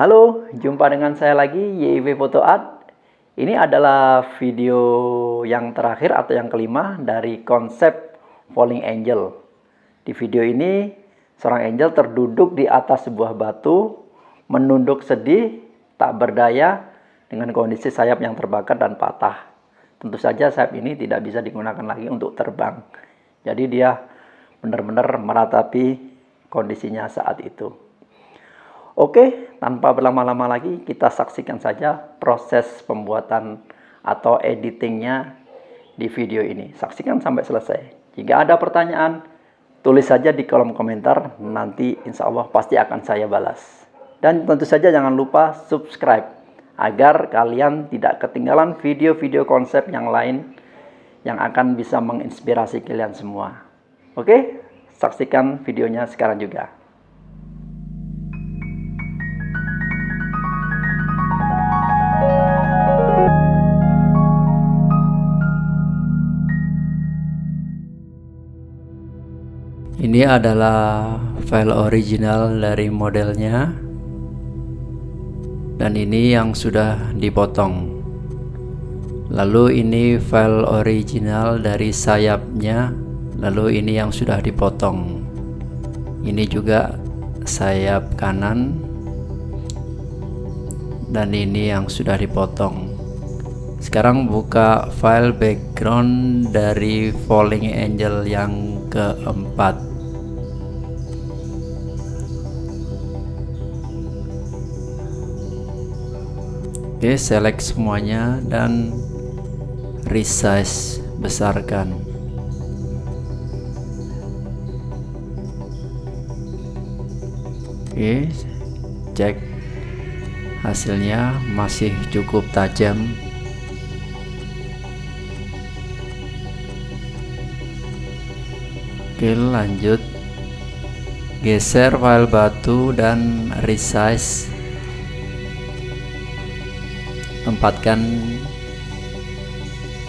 Halo, jumpa dengan saya lagi, YIV Photo Art. Ini adalah video yang terakhir atau yang kelima dari konsep Falling Angel. Di video ini, seorang angel terduduk di atas sebuah batu, menunduk sedih, tak berdaya, dengan kondisi sayap yang terbakar dan patah. Tentu saja sayap ini tidak bisa digunakan lagi untuk terbang. Jadi dia benar-benar meratapi kondisinya saat itu. Oke, tanpa berlama-lama lagi, kita saksikan saja proses pembuatan atau editingnya di video ini. Saksikan sampai selesai. Jika ada pertanyaan, tulis saja di kolom komentar. Nanti insya Allah pasti akan saya balas. Dan tentu saja jangan lupa subscribe, agar kalian tidak ketinggalan video-video konsep yang lain yang akan bisa menginspirasi kalian semua. Oke, saksikan videonya sekarang juga. Ini adalah file original dari modelnya, dan ini yang sudah dipotong. Lalu ini file original dari sayapnya, lalu ini yang sudah dipotong. Ini juga sayap kanan, dan ini yang sudah dipotong. Sekarang buka file background dari Falling Angel yang keempat. Oke, select semuanya dan resize, besarkan. Oke, cek hasilnya masih cukup tajam. Oke, lanjut, geser file batu dan resize, tempatkan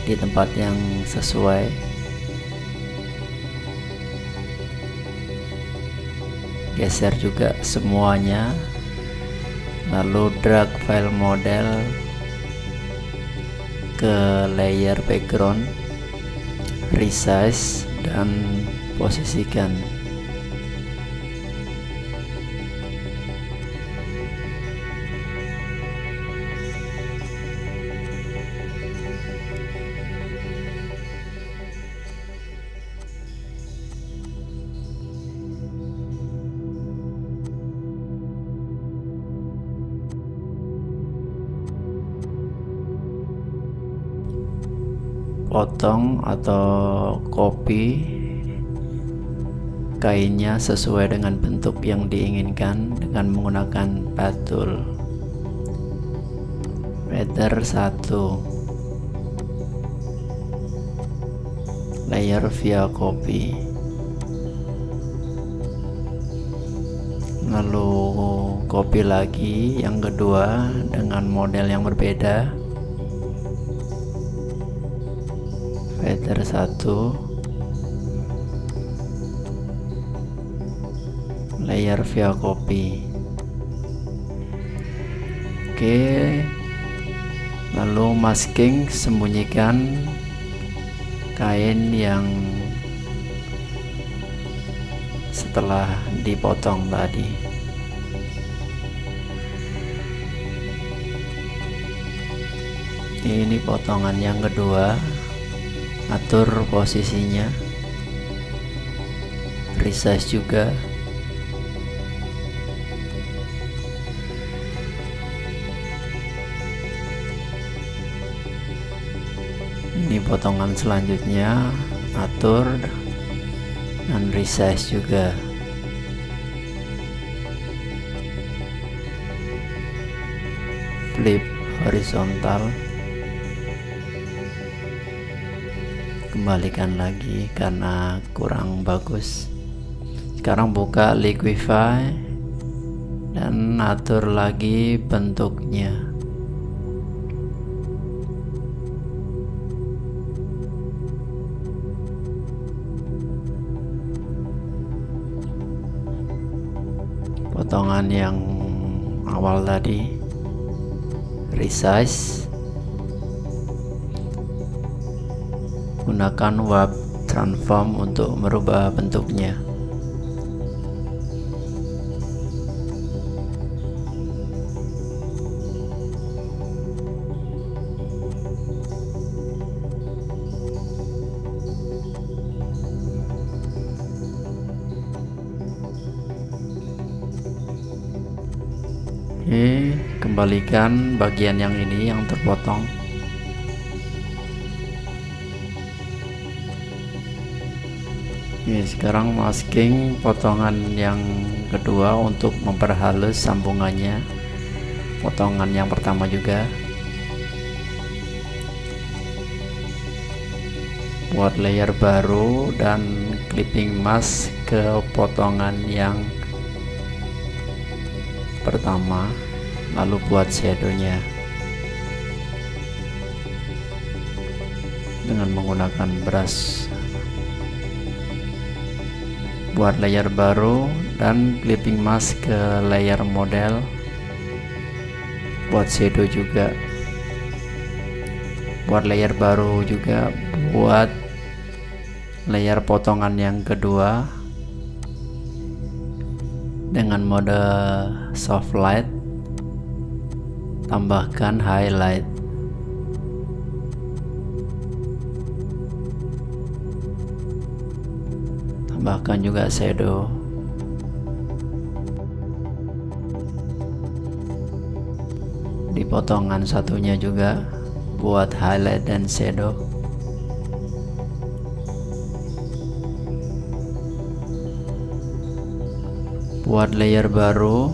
di tempat yang sesuai. Geser juga semuanya, lalu drag file model ke layer background, resize dan posisikan. Potong atau copy kainnya sesuai dengan bentuk yang diinginkan dengan menggunakan path tool. Feather 1, layer via copy, lalu copy lagi yang kedua dengan model yang berbeda. Feather 1, layer via copy. Oke, lalu masking, sembunyikan kain yang setelah dipotong tadi. Ini potongan yang kedua, atur posisinya, resize juga. Ini potongan selanjutnya, atur dan resize juga. Flip horizontal, kembalikan lagi karena kurang bagus. Sekarang buka liquify dan atur lagi bentuknya. Potongan yang awal tadi, resize, gunakan warp transform untuk merubah bentuknya. Oke, kembalikan bagian yang ini yang terpotong. Oke, sekarang masking potongan yang kedua untuk memperhalus sambungannya. Potongan yang pertama juga. Buat layer baru dan clipping mask ke potongan yang pertama, lalu buat shadownya dengan menggunakan brush. Buat layer baru dan clipping mask ke layer model, buat shadow juga. Buat layer baru juga, buat layer potongan yang kedua dengan mode soft light, tambahkan highlight. Tambahkan juga shadow. Di potongan satunya juga buat highlight dan shadow. Buat layer baru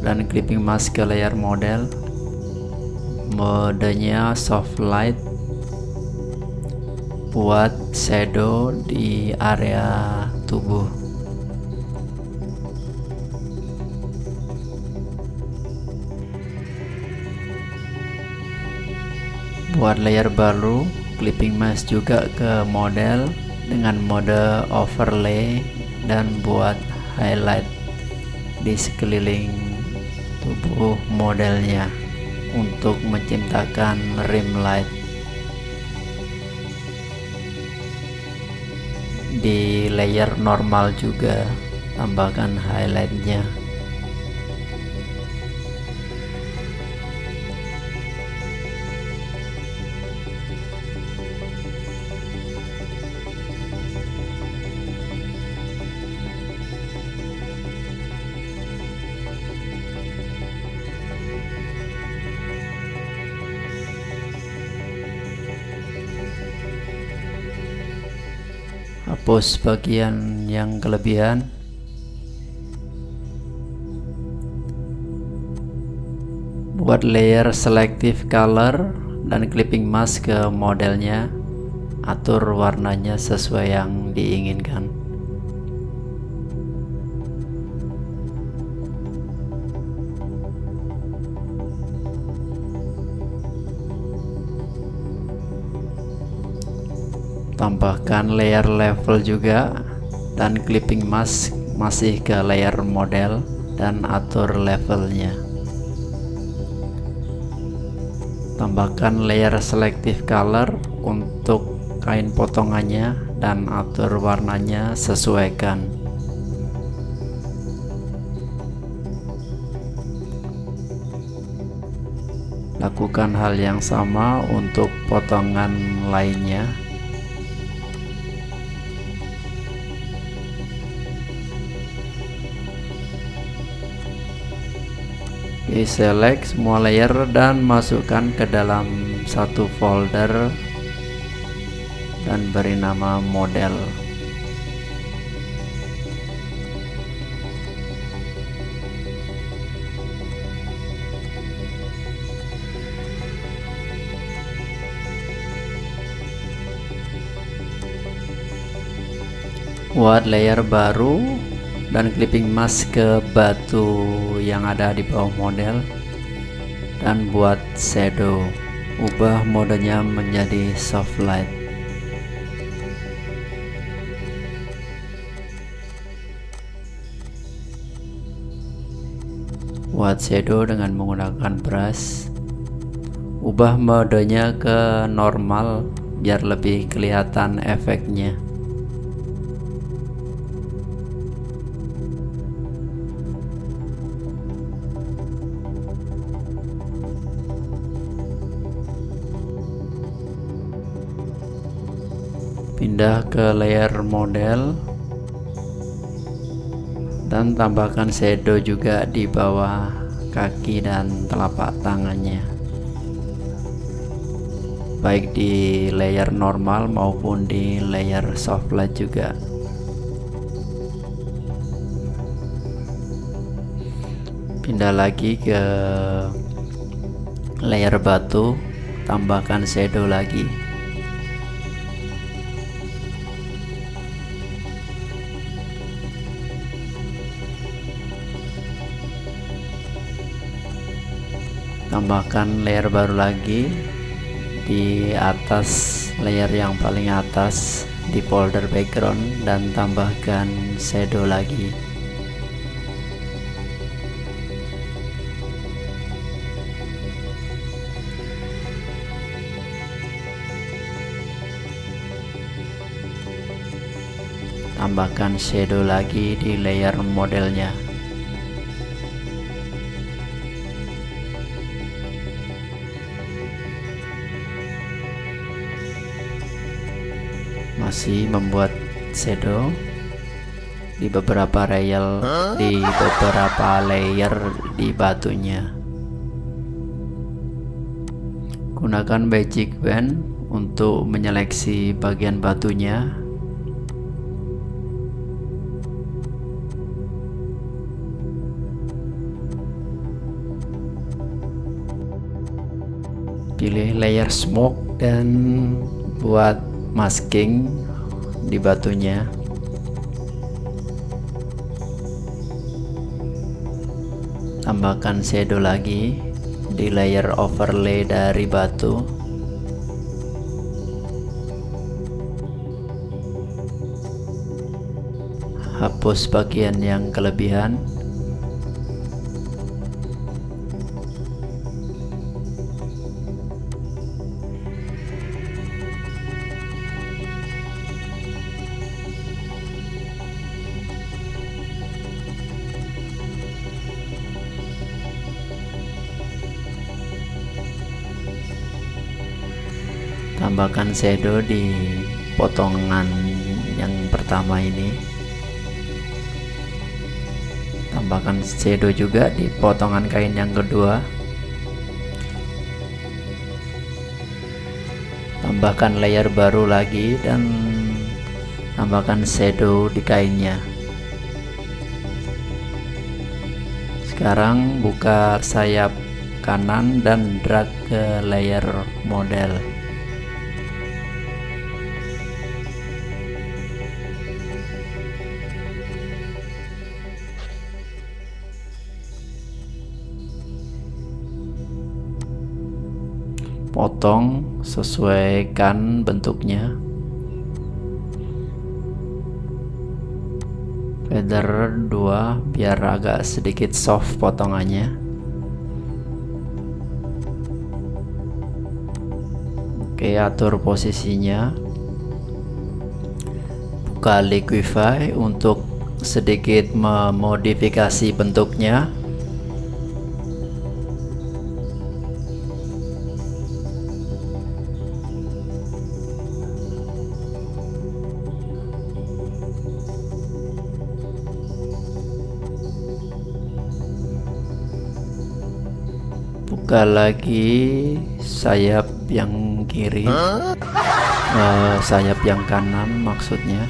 dan clipping mask ke layer model, modenya soft light, buat shadow di area tubuh. Buat layer baru, clipping mask juga ke model dengan mode overlay dan buat highlight di sekeliling tubuh modelnya untuk menciptakan rim light. Di layer normal juga tambahkan highlightnya. Hapus bagian yang kelebihan. Buat layer selective color dan clipping mask ke modelnya, atur warnanya sesuai yang diinginkan. Tambahkan layer level juga dan clipping mask masih ke layer model dan atur levelnya. Tambahkan layer selective color untuk kain potongannya dan atur warnanya sesuaikan. Lakukan hal yang sama untuk potongan lainnya. Select semua layer dan masukkan ke dalam satu folder dan beri nama model. Buat layer baru dan clipping mask ke batu yang ada di bawah model dan buat shadow, ubah modenya menjadi soft light. buat shadow dengan menggunakan brush. Ubah modenya ke normal biar lebih kelihatan efeknya. Pindah ke layer model dan tambahkan shadow juga di bawah kaki dan telapak tangannya, baik di layer normal maupun di layer soft light juga. Pindah lagi ke layer batu, tambahkan shadow lagi. Tambahkan layer baru lagi di atas layer yang paling atas di folder background dan tambahkan shadow lagi. Tambahkan shadow lagi di layer modelnya. Masih membuat shadow di beberapa rail, di beberapa layer di batunya. Gunakan magic wand untuk menyeleksi bagian batunya. Pilih layer smoke dan buat masking di batunya. Tambahkan shadow lagi di layer overlay dari batu. Hapus bagian yang kelebihan. Tambahkan shadow di potongan yang pertama ini. Tambahkan shadow juga di potongan kain yang kedua. Tambahkan layer baru lagi dan tambahkan shadow di kainnya. Sekarang buka sayap kanan dan drag ke layer model. Potong, sesuaikan bentuknya. Feather 2 biar agak sedikit soft potongannya. Oke, atur posisinya. Buka Liquify untuk sedikit memodifikasi bentuknya. Buka lagi sayap yang kiri, sayap yang kanan maksudnya.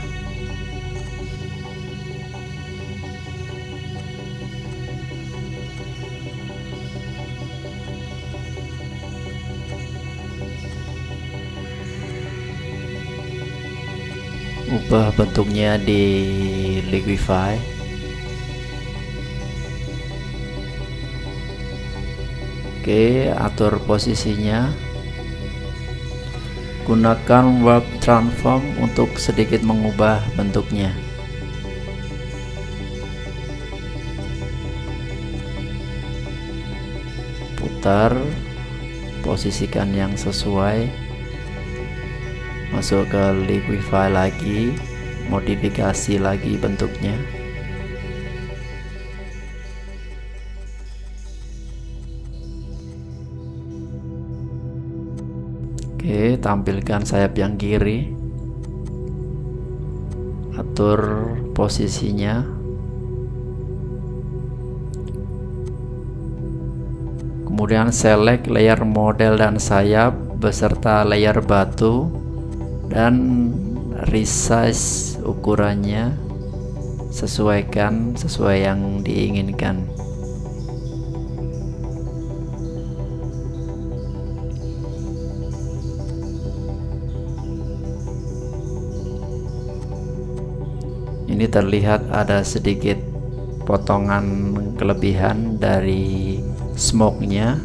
Ubah bentuknya di Liquify. Oke, atur posisinya. Gunakan warp transform untuk sedikit mengubah bentuknya. putar, posisikan yang sesuai, masuk ke liquify lagi, modifikasi lagi bentuknya. Oke, tampilkan sayap yang kiri, atur posisinya, kemudian select layer model dan sayap beserta layer batu dan resize ukurannya, sesuaikan sesuai yang diinginkan. Ini terlihat ada sedikit potongan kelebihan dari smoke-nya.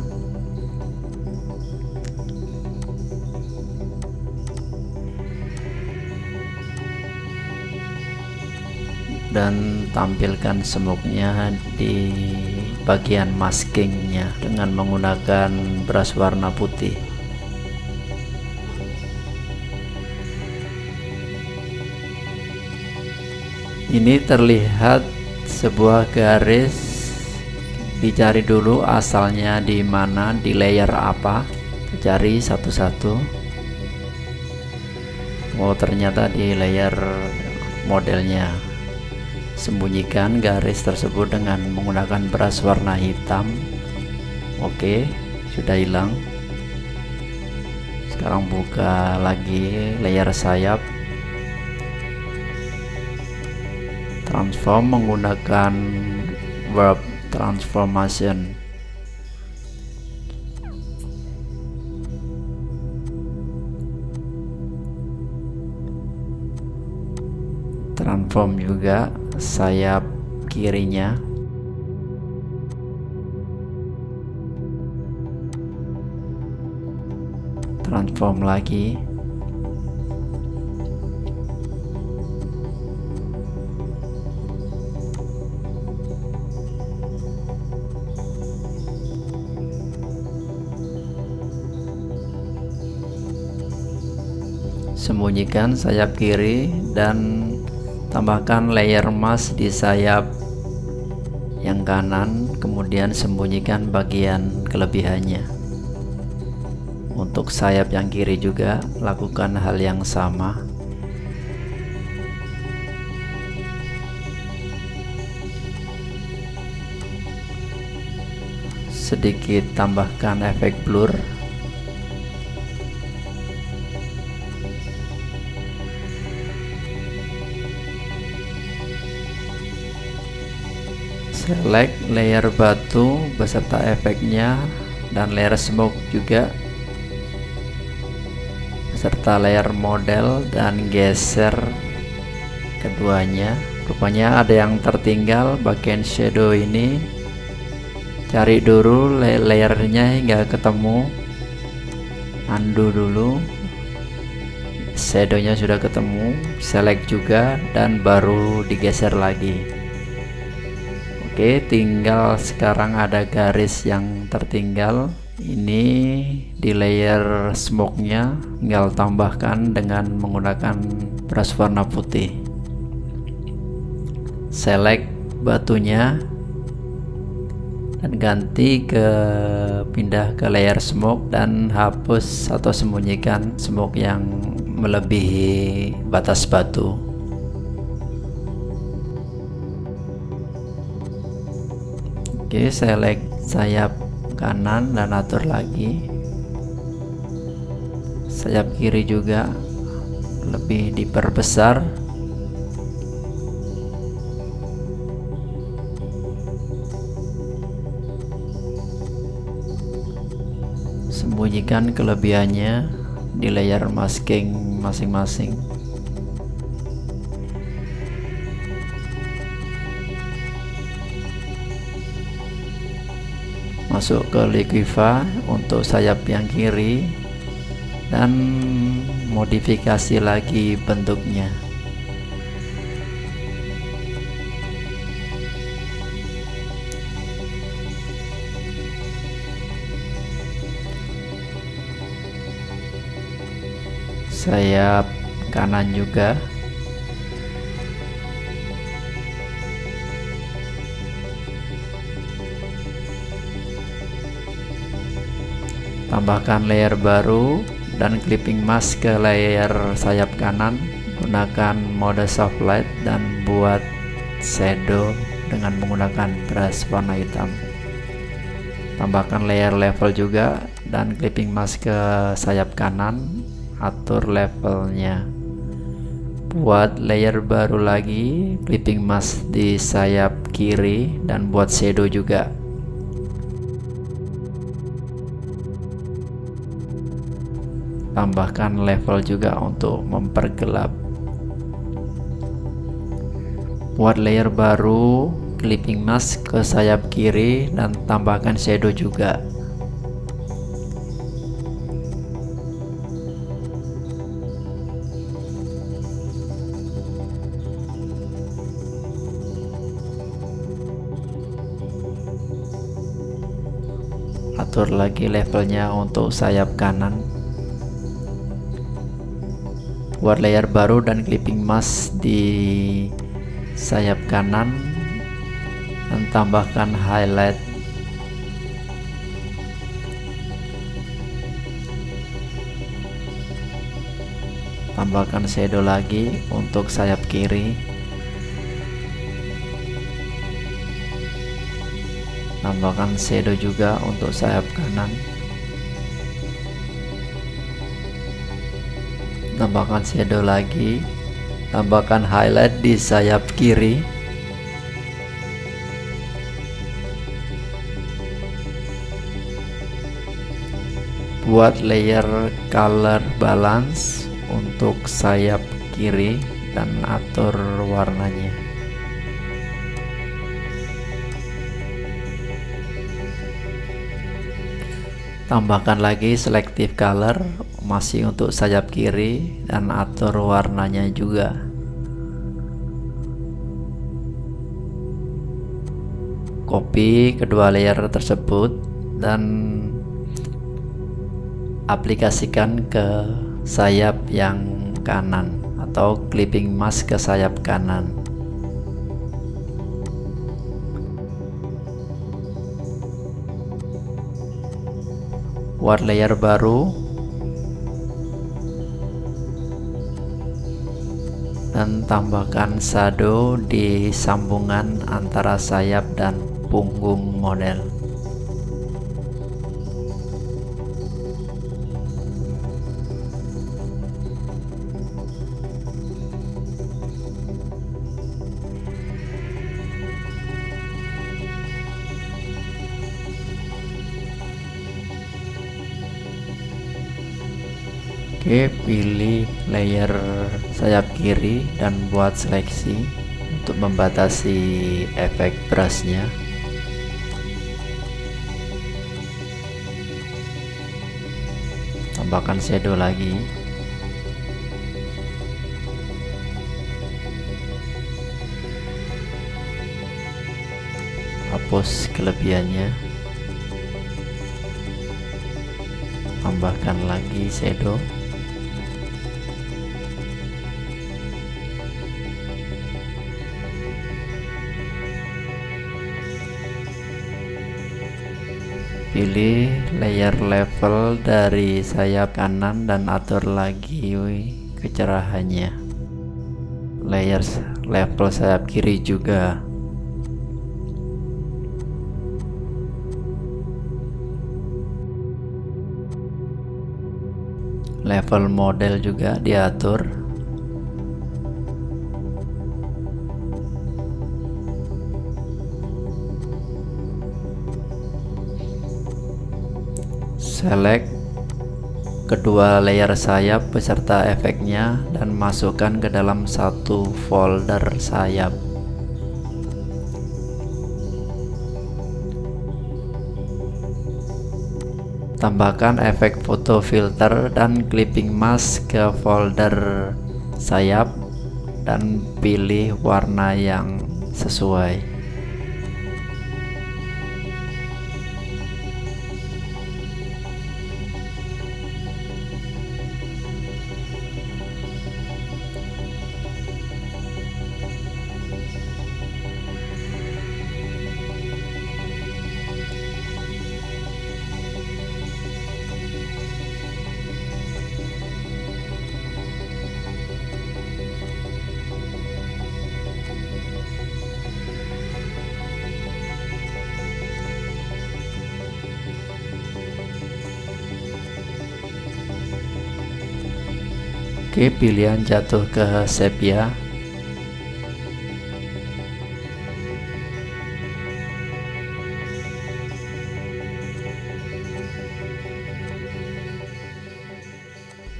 Dan tampilkan smoke-nya di bagian masking-nya dengan menggunakan brush warna putih. Ini terlihat sebuah garis, dicari dulu asalnya di mana, di layer apa, cari satu-satu. Oh, ternyata di layer modelnya. Sembunyikan garis tersebut dengan menggunakan brush warna hitam. Oke, sudah hilang. Sekarang buka lagi layer sayap, transform menggunakan warp transformation. Transform juga sayap kirinya. Transform lagi. Sembunyikan sayap kiri dan tambahkan layer mask di sayap yang kanan, kemudian sembunyikan bagian kelebihannya. Untuk sayap yang kiri juga lakukan hal yang sama. Sedikit tambahkan efek blur. Select layer batu beserta efeknya dan layer smoke juga beserta layer model dan geser keduanya. Rupanya ada yang tertinggal bagian shadow ini. Cari dulu layernya hingga ketemu, undo dulu. Shadownya sudah ketemu, select juga dan baru digeser lagi. Oke, tinggal sekarang ada garis yang tertinggal. Ini di layer smoke-nya, tinggal tambahkan dengan menggunakan brush warna putih. Select batunya dan ganti ke pindah ke layer smoke dan hapus atau sembunyikan smoke yang melebihi batas batu. Oke, select sayap kanan dan atur lagi. Sayap kiri juga lebih diperbesar. Sembunyikan kelebihannya di layer masking masing-masing. Masuk ke liquify untuk sayap yang kiri dan modifikasi lagi bentuknya. sayap kanan juga. Tambahkan layer baru dan clipping mask ke layer sayap kanan. Gunakan mode soft light dan buat shadow dengan menggunakan brush warna hitam. Tambahkan layer level juga dan clipping mask ke sayap kanan. Atur levelnya. Buat layer baru lagi, clipping mask di sayap kiri dan buat shadow juga. Tambahkan level juga untuk mempergelap. Buat layer baru, clipping mask ke sayap kiri dan tambahkan shadow juga. Atur lagi levelnya untuk sayap kanan. Buat layer baru dan clipping mask di sayap kanan dan tambahkan highlight. Tambahkan shadow lagi untuk sayap kiri. Tambahkan shadow juga untuk sayap kanan. Tambahkan shadow lagi. Tambahkan highlight di sayap kiri. Buat layer color balance untuk sayap kiri dan atur warnanya. Tambahkan lagi selective color masih untuk sayap kiri dan atur warnanya juga. Copy kedua layer tersebut dan aplikasikan ke sayap yang kanan atau clipping mask ke sayap kanan. Buat layer baru dan tambahkan shadow di sambungan antara sayap dan punggung model. Oke, pilih layer sayap kiri dan buat seleksi untuk membatasi efek brushnya. Tambahkan shadow lagi. Hapus kelebihannya. Tambahkan lagi shadow. Pilih layer level dari sayap kanan dan atur lagi kecerahannya. Layer level sayap kiri juga. Level model juga diatur. Select kedua layer sayap beserta efeknya dan masukkan ke dalam satu folder sayap. Tambahkan efek foto filter dan clipping mask ke folder sayap dan pilih warna yang sesuai. Oke, pilihan jatuh ke sepia.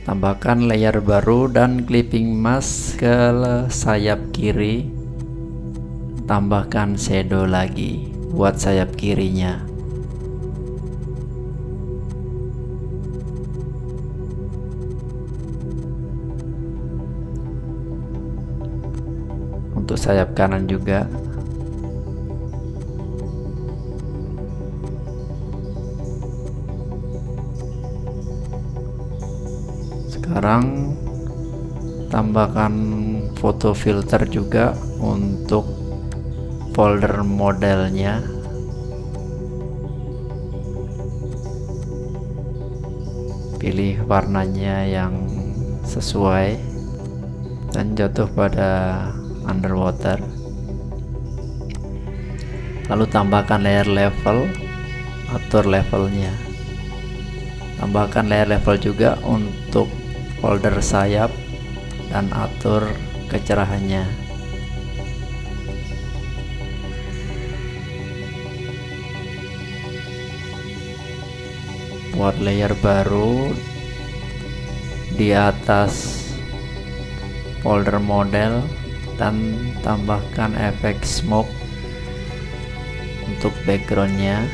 Tambahkan layer baru dan clipping mask ke sayap kiri. Tambahkan shadow lagi buat sayap kirinya. Untuk sayap kanan juga. Sekarang tambahkan foto filter juga untuk folder modelnya. Pilih warnanya yang sesuai dan jatuh pada underwater. Lalu tambahkan layer level, atur levelnya. Tambahkan layer level juga untuk folder sayap dan atur kecerahannya. Buat layer baru di atas folder model dan tambahkan efek smoke untuk backgroundnya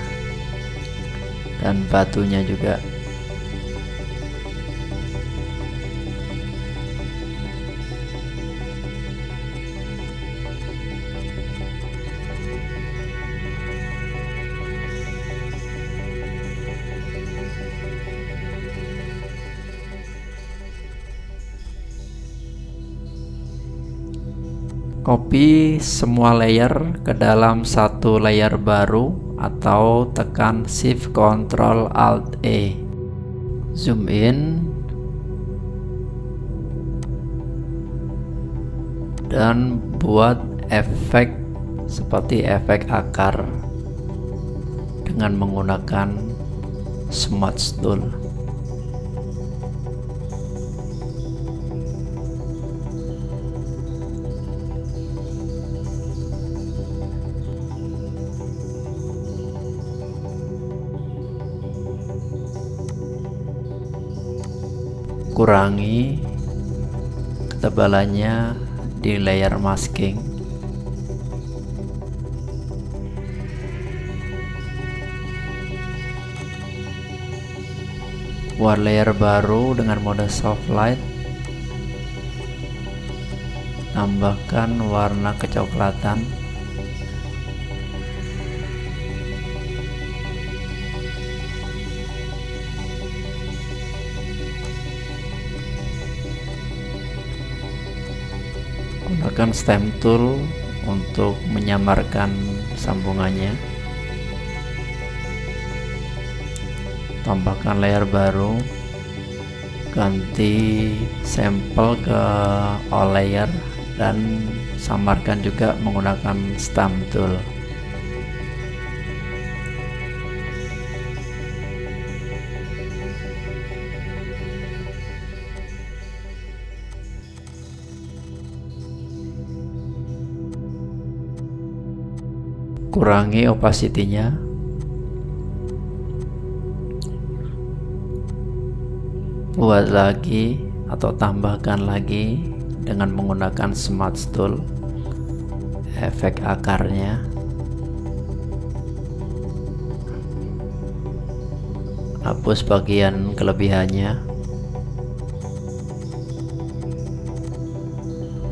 dan batunya juga. Copy semua layer ke dalam satu layer baru atau tekan Shift Ctrl Alt E. Zoom in dan buat efek seperti efek akar dengan menggunakan Smudge Tool. Kurangi ketebalannya di layer masking. Buat layer baru dengan mode soft light. Tambahkan warna kecoklatan. Gunakan stem tool untuk menyamarkan sambungannya. Tambahkan layer baru, ganti sampel ke all layer dan samarkan juga menggunakan stem tool. Kurangi opacity-nya. Buat lagi atau tambahkan lagi dengan menggunakan Smudge Tool efek akarnya. Hapus bagian kelebihannya.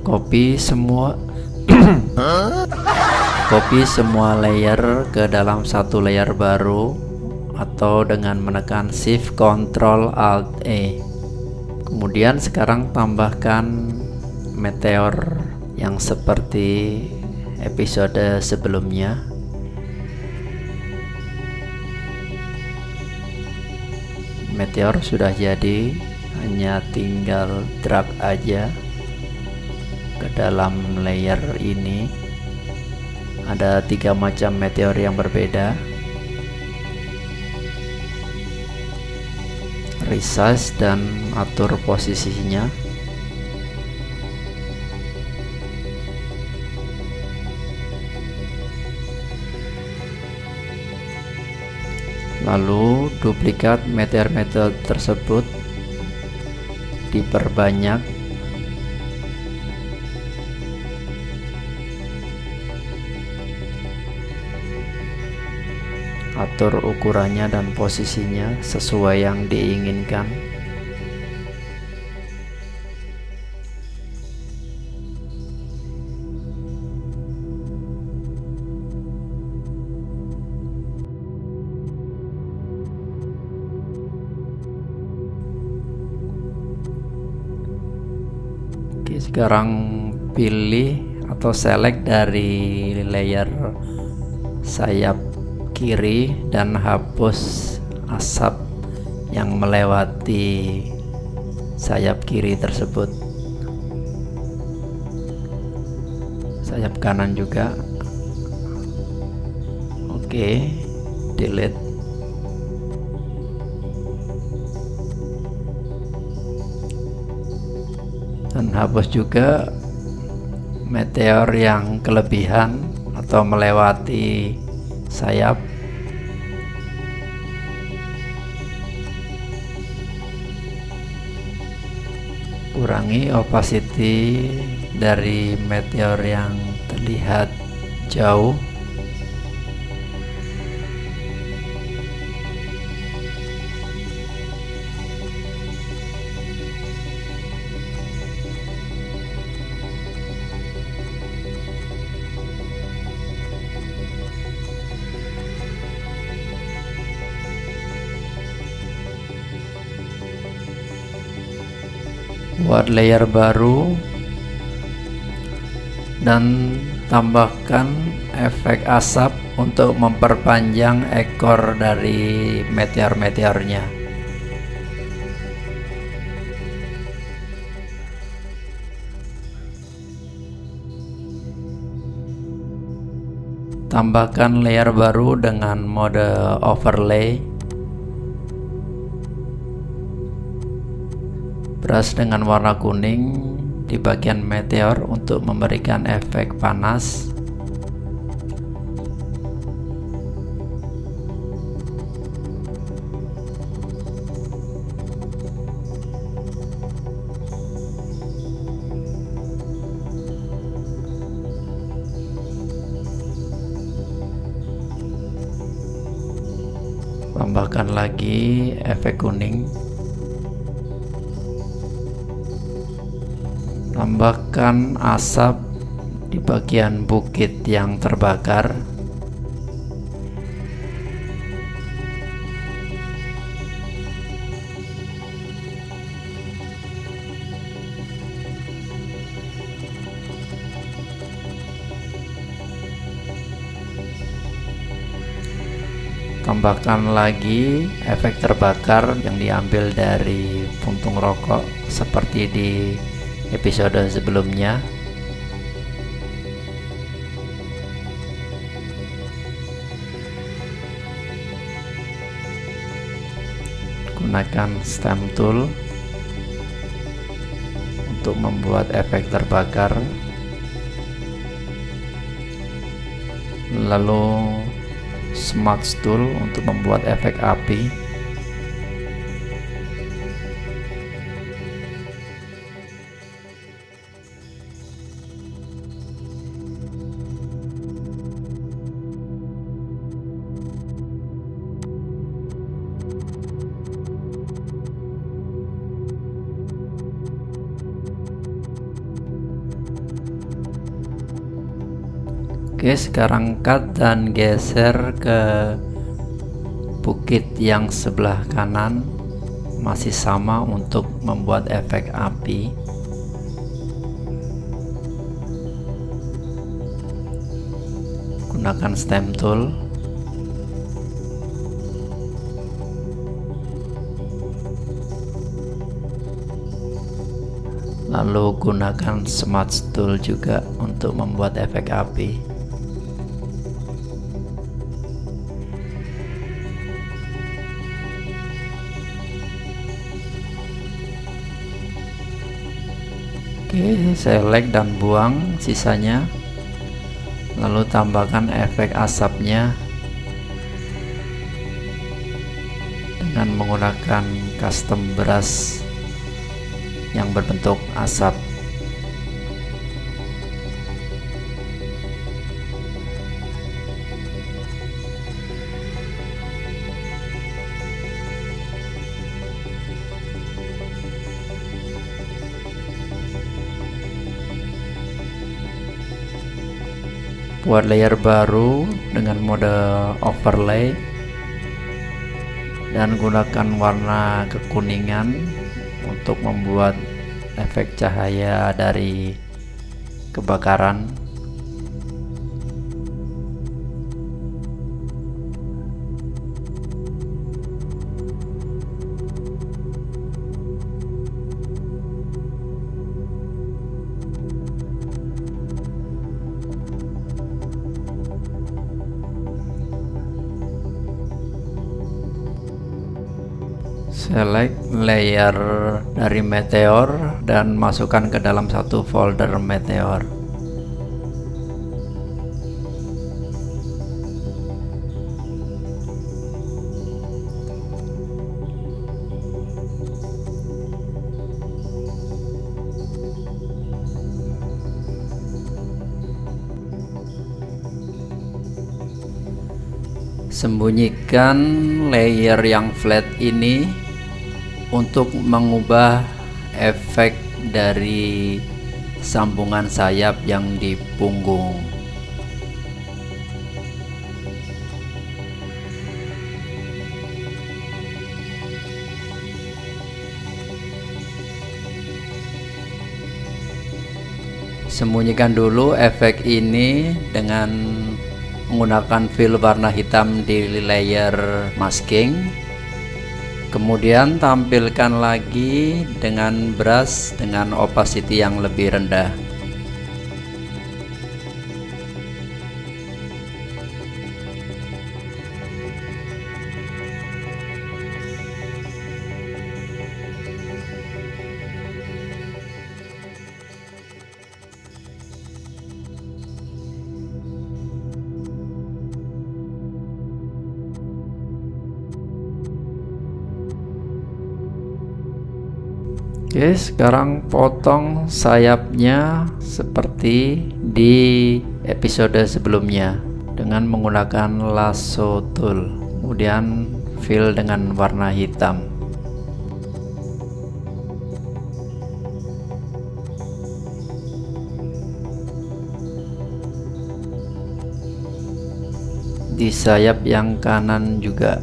Copy semua Copy semua layer ke dalam satu layer baru atau dengan menekan Shift Ctrl Alt E. Kemudian sekarang tambahkan meteor yang seperti episode sebelumnya. Meteor sudah jadi, hanya tinggal drag aja ke dalam layer ini. Ada 3 macam meteor yang berbeda. Resize dan atur posisinya. Lalu duplikat meteor-meteor tersebut diperbanyak. Atur ukurannya dan posisinya sesuai yang diinginkan. Oke, sekarang pilih atau select dari layer sayap kiri dan hapus asap yang melewati sayap kiri tersebut. Sayap kanan juga. Oke, delete. Dan hapus juga meteor yang kelebihan atau melewati sayap. Kurangi opacity dari meteor yang terlihat jauh. Buat layer baru dan tambahkan efek asap untuk memperpanjang ekor dari meteor-meteornya. Tambahkan layer baru dengan mode overlay. Brush dengan warna kuning di bagian meteor untuk memberikan efek panas. Tambahkan lagi efek kuning. Tambahkan asap di bagian bukit yang terbakar. Tambahkan lagi efek terbakar yang diambil dari puntung rokok seperti di episode sebelumnya. Gunakan stem tool untuk membuat efek terbakar. Lalu smudge tool untuk membuat efek api. Oke, sekarang cut dan geser ke bukit yang sebelah kanan, masih sama untuk membuat efek api. Gunakan stem tool. Lalu gunakan smudge tool juga untuk membuat efek api. Oke, select dan buang sisanya. Lalu tambahkan efek asapnya. dengan menggunakan custom brush yang berbentuk asap. Buat layer baru dengan mode overlay dan gunakan warna kekuningan untuk membuat efek cahaya dari kebakaran. Select layer dari meteor dan masukkan ke dalam satu folder meteor. Sembunyikan layer yang flat ini untuk mengubah efek dari sambungan sayap yang di punggung. Sembunyikan dulu efek ini dengan menggunakan fill warna hitam di layer masking. Kemudian tampilkan lagi dengan brush dengan opacity yang lebih rendah. Oke, sekarang potong sayapnya seperti di episode sebelumnya dengan menggunakan lasso tool. Kemudian fill dengan warna hitam. Di sayap yang kanan juga.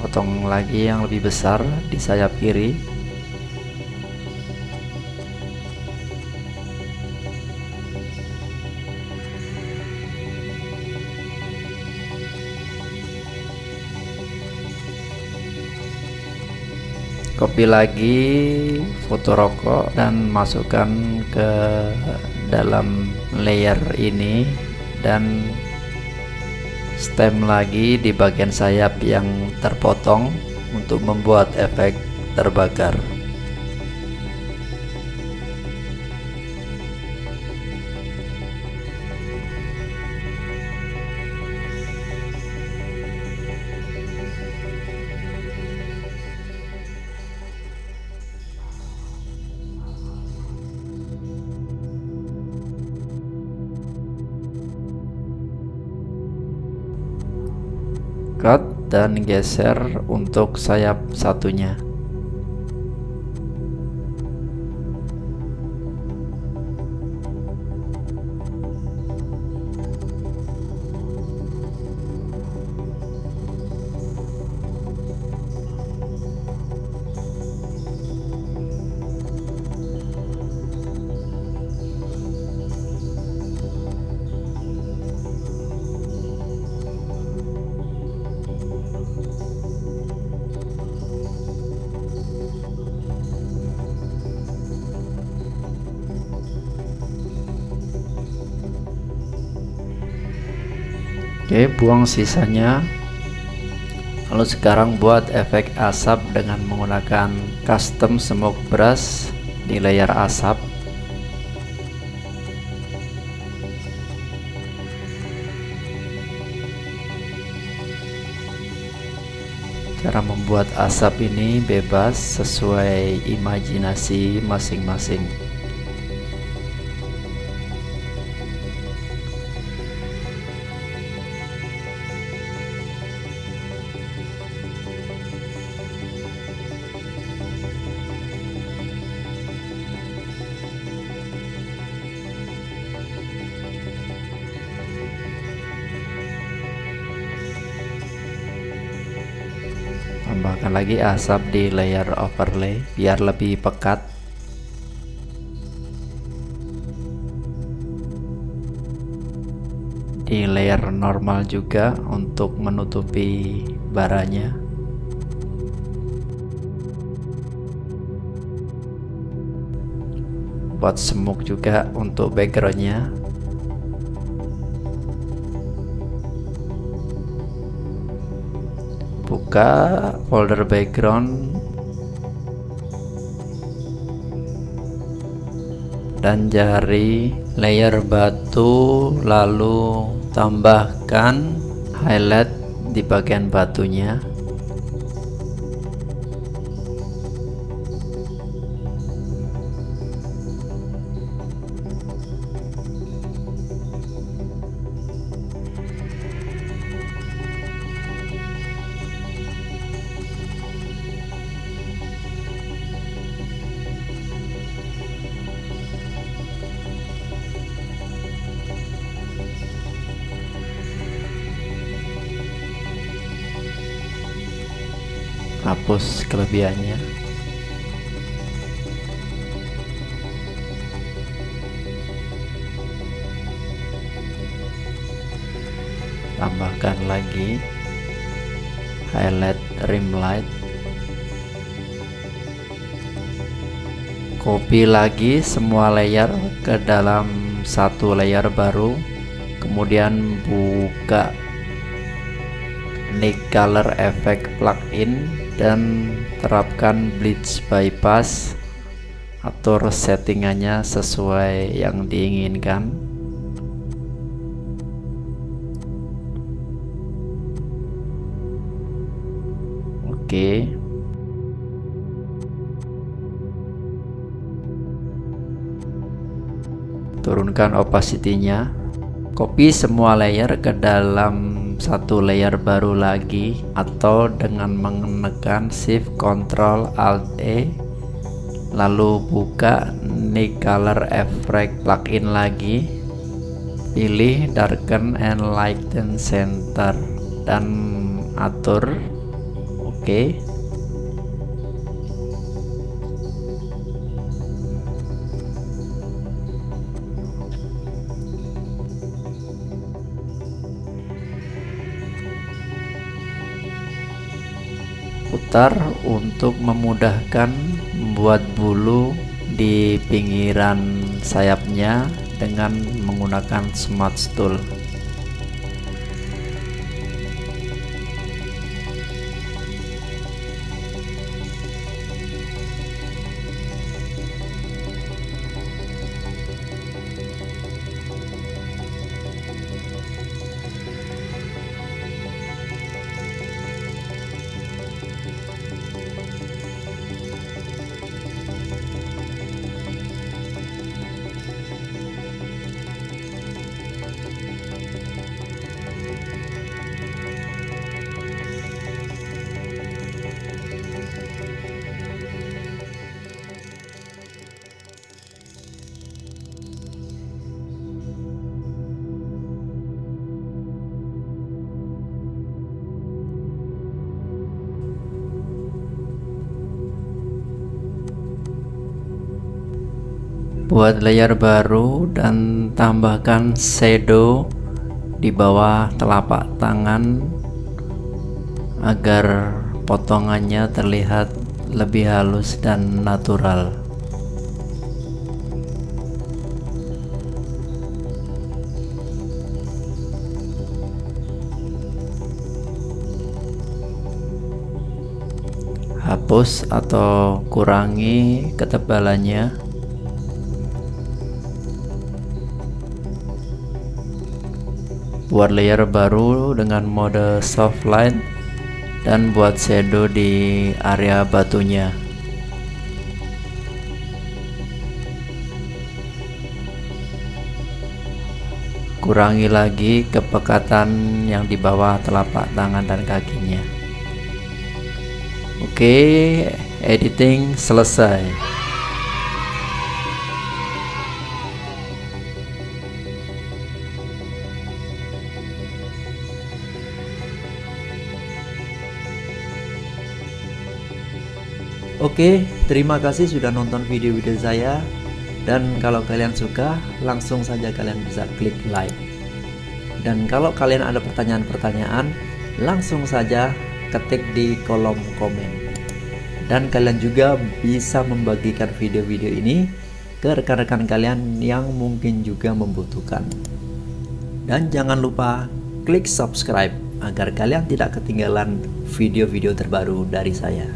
Potong lagi yang lebih besar di sayap kiri. Copy lagi foto rokok dan masukkan ke dalam layer ini dan stem lagi di bagian sayap yang terpotong untuk membuat efek terbakar. Cut dan geser untuk sayap satunya. Oke, buang sisanya. Lalu sekarang buat efek asap dengan menggunakan custom smoke brush di layer asap. Cara membuat asap ini bebas sesuai imajinasi masing-masing. Tambahkan lagi asap di layer overlay biar lebih pekat. Di layer normal juga untuk menutupi baranya. Buat smoke juga untuk backgroundnya. Buka folder background dan cari layer batu, lalu tambahkan highlight di bagian batunya. Hapus kelebihannya. Tambahkan lagi highlight rim light. Copy lagi semua layer ke dalam satu layer baru, kemudian buka Nick Color Effect plugin dan terapkan bleach bypass. Atur settingannya sesuai yang diinginkan. Oke. Turunkan opacity-nya. Copy semua layer ke dalam satu layer baru lagi, atau dengan menekan Shift Ctrl Alt E, lalu buka Nick Color Effect plugin lagi, pilih Darken and Lighten Center dan atur OK. Putar untuk memudahkan membuat bulu di pinggiran sayapnya dengan menggunakan Smudge Tool. Buat layer baru dan tambahkan shadow di bawah telapak tangan agar potongannya terlihat lebih halus dan natural. hapus atau kurangi ketebalannya. Buat layer baru dengan mode soft light dan buat shadow di area batunya. Kurangi lagi kepekatan yang di bawah telapak tangan dan kakinya. Oke, editing selesai. Oke, terima kasih sudah nonton video-video saya. Dan kalau kalian suka, langsung saja kalian bisa klik like. Dan kalau kalian ada pertanyaan-pertanyaan, langsung saja ketik di kolom komen. Dan kalian juga bisa membagikan video-video ini ke rekan-rekan kalian yang mungkin juga membutuhkan. Dan jangan lupa klik subscribe agar kalian tidak ketinggalan video-video terbaru dari saya.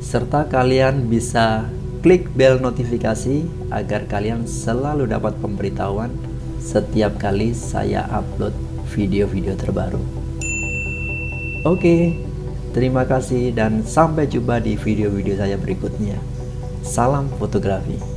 Serta kalian bisa klik bel notifikasi agar kalian selalu dapat pemberitahuan setiap kali saya upload video-video terbaru. Oke, terima kasih dan sampai jumpa di video-video saya berikutnya. Salam fotografi.